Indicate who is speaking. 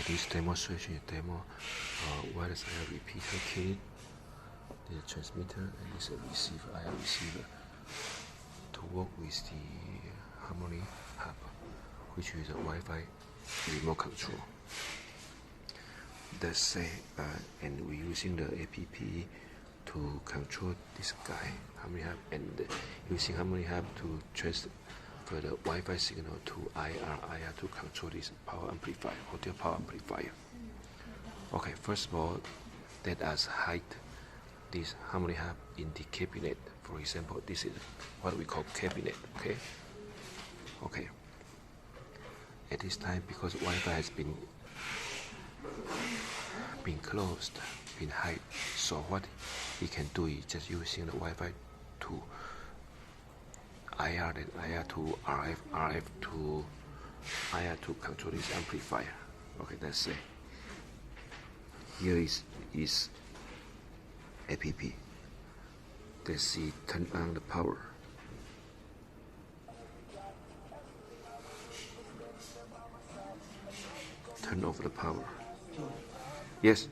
Speaker 1: this demonstration demo wireless IR repeater kit, the transmitter, and this receiver, IR receiver to work with the Harmony hub, which is a Wi-Fi remote control. Let's say, and we're using the app to control this guy, Harmony hub, and using Harmony hub to transfer the Wi-Fi signal to IR to control this power amplifier, audio power amplifier. Okay, first of all, let us hide this Harmony hub in the cabinet. For example, this is what we call cabinet. Okay. At this time, because Wi-Fi has been closed, been hide, so what we can do is just using the Wi-Fi to IR, then IR to RF, RF to IR to control this amplifier. Okay, let's say here is app. Let's see, turn on the power. Turn off the power. Yes.